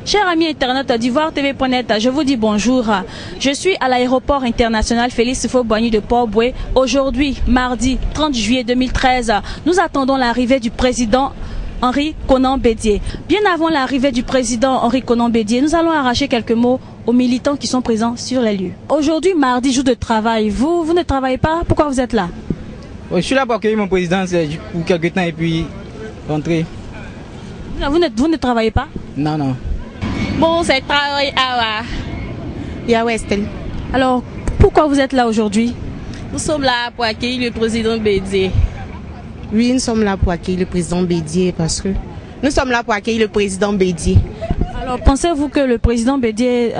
Chers amis internautes d'Ivoire-TV.net, je vous dis bonjour. Je suis à l'aéroport international Félix Houphouët-Boigny de Port-Bouët. Aujourd'hui, mardi 30 juillet 2013, nous attendons l'arrivée du président Henri Konan Bédié. Bien avant l'arrivée du président Henri Konan Bédié, nous allons arracher quelques mots aux militants qui sont présents sur les lieux. Aujourd'hui, mardi, jour de travail. Vous ne travaillez pas? Pourquoi vous êtes là? Je suis là pour accueillir mon président pour quelques temps et puis rentrer. Vous ne travaillez pas? Non, non. Bon, c'est travail à Westel. Alors, pourquoi vous êtes là aujourd'hui? Nous sommes là pour accueillir le président Bédié. Oui, nous sommes là pour accueillir le président Bédié parce que nous sommes là pour accueillir le président Bédié. Alors, pensez-vous que le président Bédié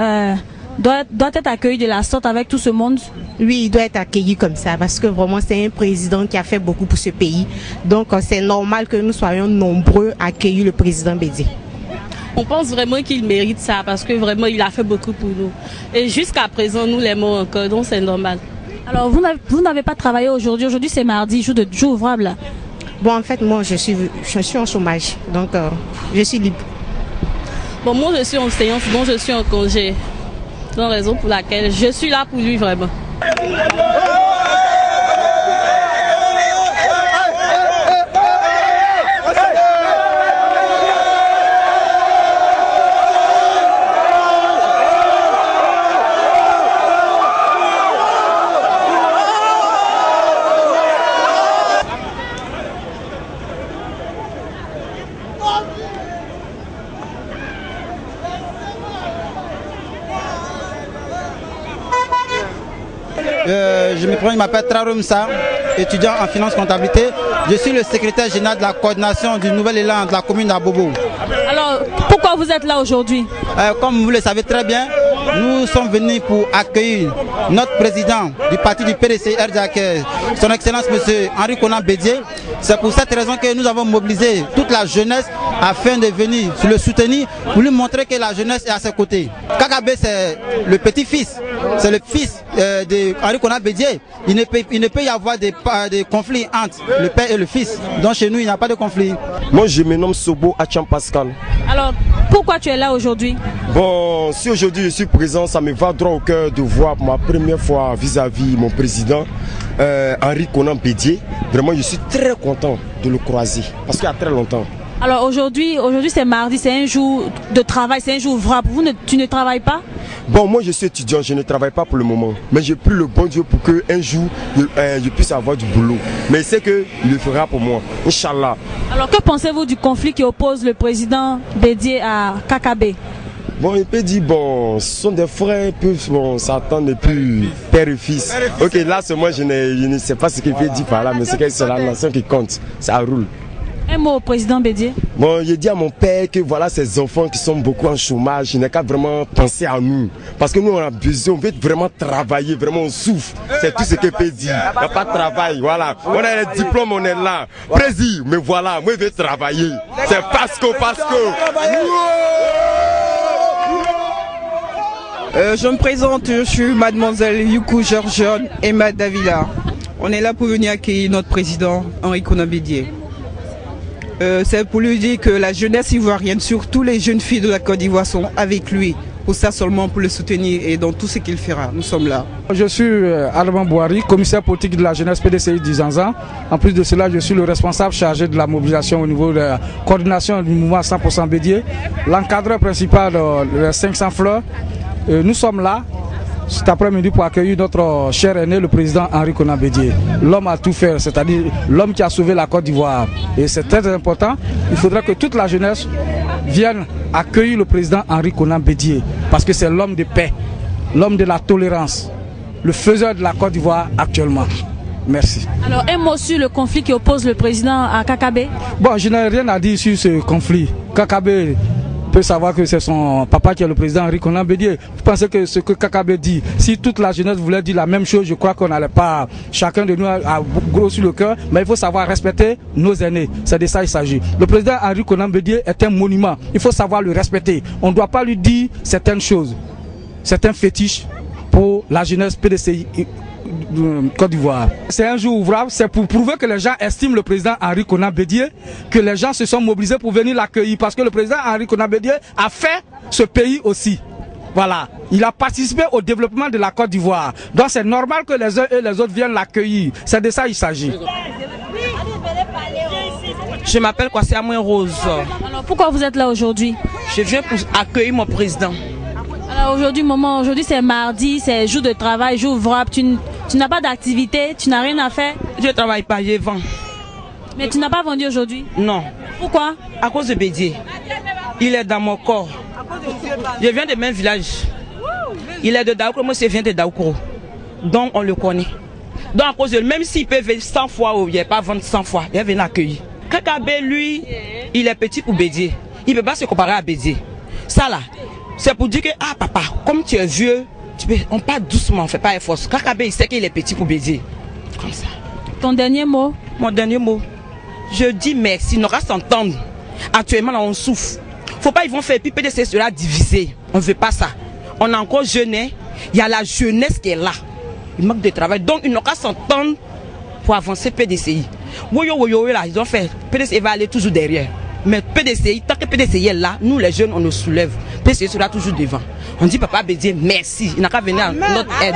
doit être accueilli de la sorte avec tout ce monde? Oui, il doit être accueilli comme ça parce que vraiment c'est un président qui a fait beaucoup pour ce pays. Donc c'est normal que nous soyons nombreux à accueillir le président Bédié. On pense vraiment qu'il mérite ça parce que vraiment il a fait beaucoup pour nous. Et jusqu'à présent nous l'aimons encore, donc c'est normal. Alors vous n'avez pas travaillé aujourd'hui, aujourd'hui c'est mardi, jour ouvrable. Bon en fait moi je suis en chômage, donc je suis libre. Bon moi je suis en séance, donc je suis en congé. C'est la raison pour laquelle je suis là pour lui vraiment. Je m'appelle Traoré Moussa, étudiant en finance comptabilité. Je suis le secrétaire général de la coordination du Nouvel Élan de la commune d'Abobo. Alors, pourquoi vous êtes là aujourd'hui? Comme vous le savez très bien, nous sommes venus pour accueillir notre président du parti du PDC RDAC, son excellence monsieur Henri Konan Bédié. C'est pour cette raison que nous avons mobilisé toute la jeunesse afin de venir le soutenir, pour lui montrer que la jeunesse est à ses côtés. Kakabe c'est le petit-fils, c'est le fils de Henri Konan Bédié. Il ne peut y avoir des conflits entre le père et le fils. Donc chez nous il n'y a pas de conflit. Moi je me nomme Sobo Acham Pascal. Alors pourquoi tu es là aujourd'hui? Bon, si aujourd'hui je suis présent, ça me va droit au cœur de voir pour ma première fois vis-à-vis mon président Henri Konan Bédié. Vraiment je suis très content de le croiser parce qu'il y a très longtemps. Alors aujourd'hui c'est mardi, c'est un jour de travail, c'est un jour ouvrable. Tu ne travailles pas? Bon, moi je suis étudiant, je ne travaille pas pour le moment. Mais j'ai pris le bon Dieu pour qu'un jour je puisse avoir du boulot. Mais c'est qu'il le fera pour moi, Inch'Allah. Alors que pensez-vous du conflit qui oppose le président Bédié à Kakabe? Bon, il peut dire, bon, ce sont des frères, bon, s'attendre depuis père et fils. Ok, là c'est moi, je ne sais pas ce qu'il peut dire par là, mais c'est la nation qui compte, ça roule. Un mot au président Bédié. Bon, je dis à mon père que voilà ces enfants qui sont beaucoup en chômage, je n'ai qu'à vraiment penser à nous. Parce que nous on a besoin, on veut vraiment travailler, vraiment on souffre. C'est tout ce qu'il peut dire. Il n'y a pas de travail, voilà. On a les diplômes, on est là. Président, mais voilà, moi je veux travailler. C'est parce que. Je me présente, je suis mademoiselle Yuku Georgione Emma Davila. On est là pour venir accueillir notre président Henri Konan Bédié. C'est pour lui dire que la jeunesse ivoirienne, surtout les jeunes filles de la Côte d'Ivoire, sont avec lui. Pour ça seulement, pour le soutenir et dans tout ce qu'il fera. Nous sommes là. Je suis Alban Bouhari, commissaire politique de la jeunesse PDCI du Zanzan. En plus de cela, je suis le responsable chargé de la mobilisation au niveau de la coordination du mouvement 100% Bédié, l'encadreur principal de 500 fleurs. Nous sommes là cet après-midi pour accueillir notre cher aîné, le président Henri Konan Bédié. L'homme a tout fait, c'est-à-dire l'homme qui a sauvé la Côte d'Ivoire. Et c'est très important. Il faudrait que toute la jeunesse vienne accueillir le président Henri Konan Bédié. Parce que c'est l'homme de paix, l'homme de la tolérance, le faiseur de la Côte d'Ivoire actuellement. Merci. Alors un mot sur le conflit qui oppose le président à Kakabe. Bon, je n'ai rien à dire sur ce conflit. Kakabe peut savoir que c'est son papa qui est le président Henri Konan Bédié. Vous pensez que ce que Kakabe dit, si toute la jeunesse voulait dire la même chose, je crois qu'on n'allait pas, chacun de nous a gros sur le cœur, mais il faut savoir respecter nos aînés. C'est de ça qu'il s'agit. Le président Henri Konan Bédié est un monument. Il faut savoir le respecter. On ne doit pas lui dire certaines choses. C'est un fétiche pour la jeunesse PDCI Côte d'Ivoire. C'est un jour ouvrable, c'est pour prouver que les gens estiment le président Henri Konan Bédié, que les gens se sont mobilisés pour venir l'accueillir parce que le président Henri Konan Bédié a fait ce pays aussi. Voilà, il a participé au développement de la Côte d'Ivoire. Donc c'est normal que les uns et les autres viennent l'accueillir. C'est de ça qu'il s'agit. Je m'appelle Kwasi Amoué Rose. Alors pourquoi vous êtes là aujourd'hui? Je viens pour accueillir mon président. Alors aujourd'hui c'est mardi, c'est jour de travail, jour ouvrable. Tu n'as pas d'activité, tu n'as rien à faire? Je ne travaille pas, je vends. Mais tu n'as pas vendu aujourd'hui? Non. Pourquoi? À cause de Bédié. Il est dans mon corps. Je viens du même village. Il est de Daoukro, moi je viens de Daoukro. Donc on le connaît. Donc à cause de lui, même s'il peut venir 100 fois ou il n'est pas vendre 100 fois, il vient accueillir. Kakabé, lui, il est petit pour Bédié. Il ne peut pas se comparer à Bédié. Ça là, c'est pour dire que, ah papa, comme tu es vieux, on parle doucement, on ne fait pas effort. Kakabé, il sait qu'il est petit pour Bédié. Comme ça. Ton dernier mot? Mon dernier mot. Je dis merci, on aura s'entendre. Actuellement, là, on souffre. Faut pas, ils vont faire, puis PDC sera divisé. On ne veut pas ça. On est encore jeune, il y a la jeunesse qui est là. Il manque de travail. Donc, ils n'ont qu'à s'entendre pour avancer PDCI. Woyo, là, ils ont fait. PDCI va aller toujours derrière. Mais PDCI, tant que PDCI est là, nous les jeunes, on nous soulève. PDCI sera toujours devant. On dit, papa Bédié, merci. Il n'a qu'à venir à notre aide.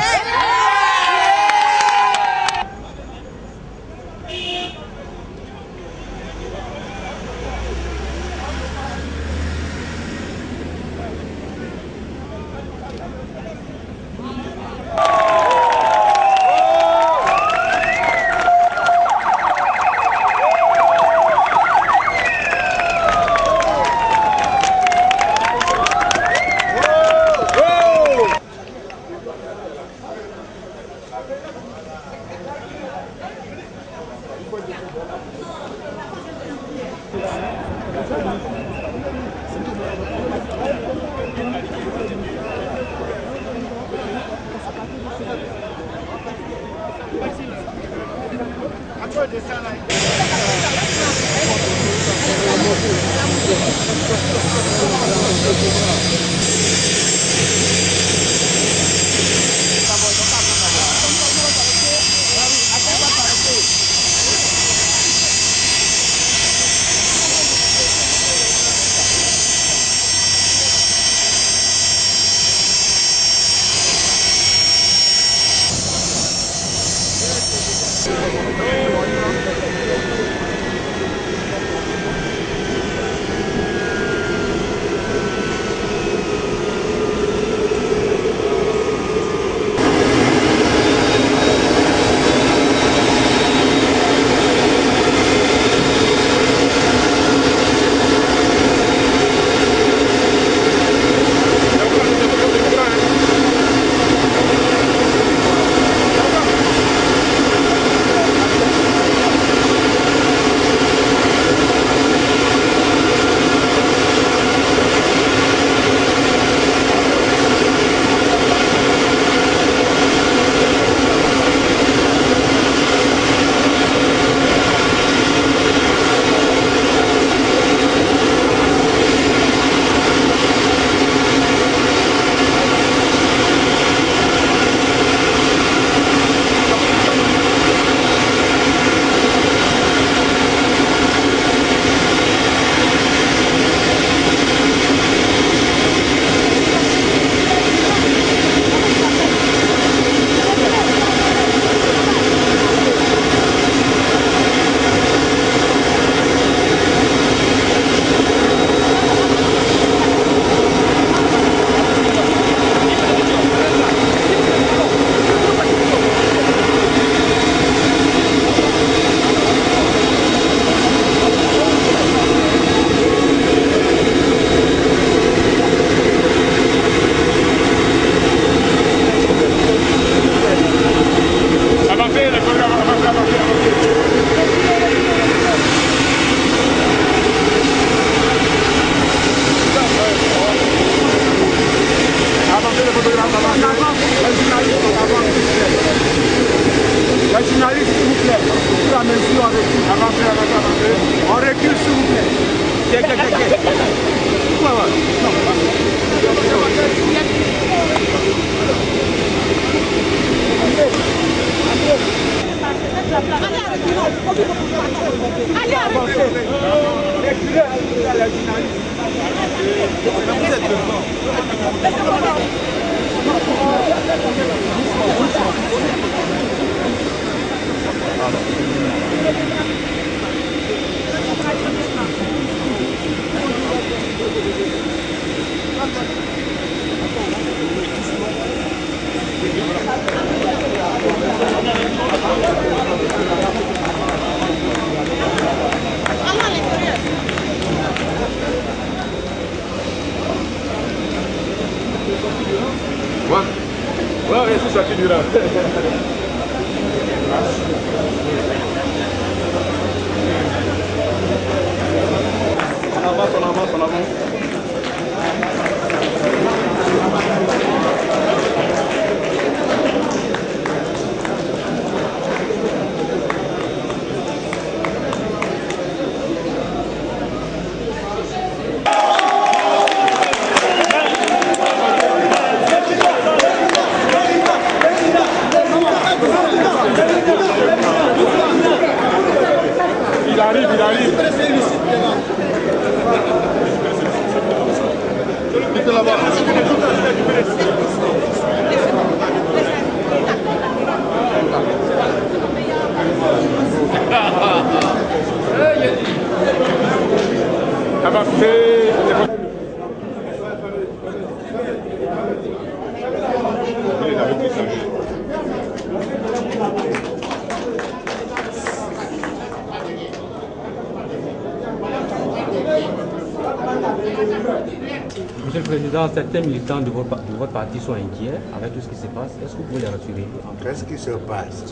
Monsieur le Président, certains militants de votre parti sont inquiets avec tout ce qui se passe. Est-ce que vous pouvez les rassurer? Qu'est-ce qui se passe?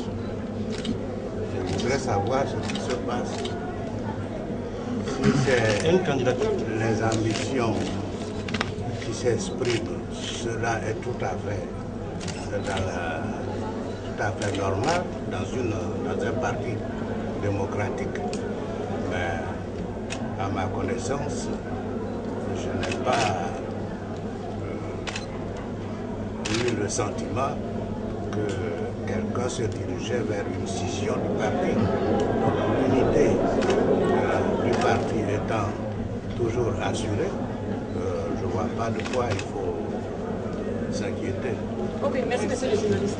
Je voudrais savoir ce qui se passe. Si c'est les ambitions qui s'expriment, cela est tout à fait normal dans un parti démocratique. Mais à ma connaissance, je n'ai pas eu le sentiment que quelqu'un se dirigeait vers une scission du parti. Donc l'unité du parti étant toujours assurée, je ne vois pas de quoi il faut s'inquiéter. Ok, merci monsieur le journaliste.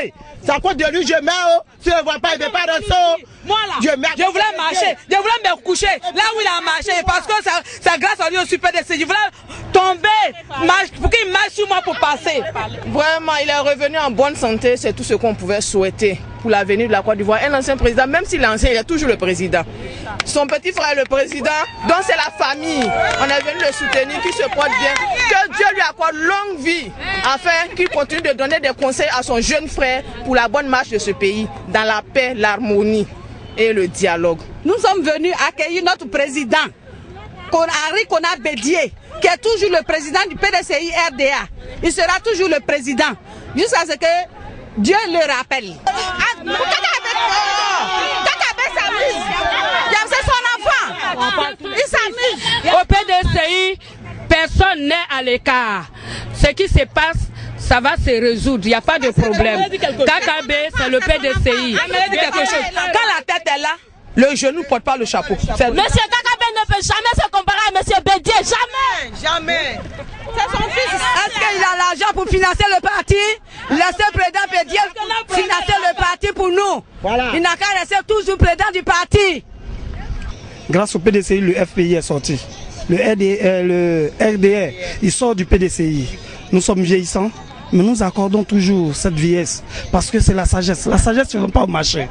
Bédier. C'est à cause de lui, je meurs. Si je ne vois pas, il ne veut pas rester. Moi là, je voulais marcher, je voulais me coucher là où il a marché parce que c'est grâce à lui au super décès. Je voulais tomber pour qu'il marche sur moi pour passer. Vraiment, il est revenu en bonne santé, c'est tout ce qu'on pouvait souhaiter pour l'avenir de la Côte d'Ivoire. Un ancien président, même s'il est ancien, il est toujours le président. Son petit frère est le président, donc c'est la famille. On est venu le soutenir, qu'il se porte bien. Que Dieu lui accorde longue vie afin qu'il continue de donner des conseils à son jeune frère pour la bonne marche de ce pays, dans la paix, l'harmonie et le dialogue. Nous sommes venus accueillir notre président, Henri Konan Bédier, qui est toujours le président du PDCI RDA. Il sera toujours le président, jusqu'à ce que Dieu le rappelle. C'est son enfant, il s'amuse. Au PDCI, personne n'est à l'écart. Ce qui se passe, ça va se résoudre, il n'y a pas de problème. KKB, c'est le PDCI. Quand la tête est là, le genou ne porte pas le chapeau. Monsieur KKB ne peut jamais se comparer à Monsieur Bédier, jamais. Jamais. C'est son fils. Est-ce qu'il a l'argent pour financer le parti? Laissez le président Bédier financer le parti pour nous. Voilà. Il n'a qu'à rester toujours président du parti. Grâce au PDCI, le FPI est sorti. Le RDR, il sort du PDCI. Nous sommes vieillissants, mais nous accordons toujours cette vieillesse parce que c'est la sagesse. La sagesse ne va pas au marché.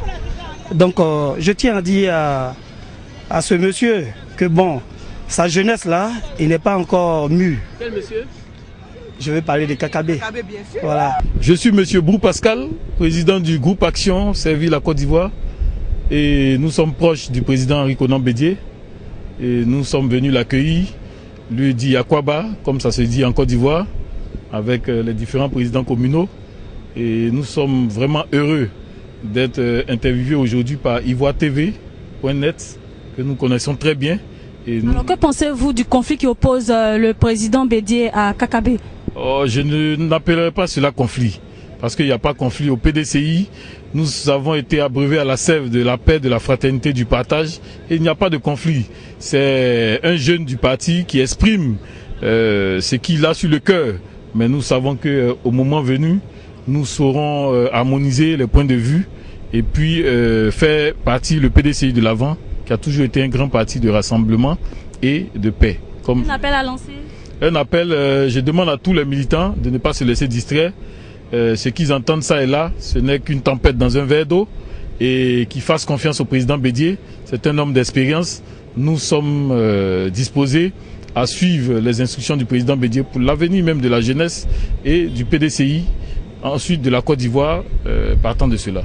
Donc je tiens à dire à ce monsieur que bon, sa jeunesse là, il n'est pas encore mûr. Quel monsieur? Je vais parler de KKB. Voilà. Je suis monsieur Brou Pascal, président du groupe Action Servir la Côte d'Ivoire. Et nous sommes proches du président Henri Konan Bédier. Et nous sommes venus l'accueillir, lui dit Akwaba, comme ça se dit en Côte d'Ivoire, avec les différents présidents communaux. Et nous sommes vraiment heureux d'être interviewés aujourd'hui par ivoiretv.net, que nous connaissons très bien. Et nous... Alors que pensez-vous du conflit qui oppose le président Bédier à KKB? Je n'appellerai pas cela conflit, parce qu'il n'y a pas conflit au PDCI. Nous avons été abreuvés à la sève de la paix, de la fraternité, du partage, et il n'y a pas de conflit. C'est un jeune du parti qui exprime ce qu'il a sur le cœur. Mais nous savons qu'au moment venu, nous saurons harmoniser les points de vue et puis faire partie le PDCI de l'avant, qui a toujours été un grand parti de rassemblement et de paix. Un appel à lancer? Un appel, je demande à tous les militants de ne pas se laisser distraire. Ce qu'ils entendent ça et là, ce n'est qu'une tempête dans un verre d'eau, et qu'ils fassent confiance au président Bédier. C'est un homme d'expérience. Nous sommes disposés à suivre les instructions du président Bédier pour l'avenir même de la jeunesse et du PDCI, ensuite de la Côte d'Ivoire, partant de cela.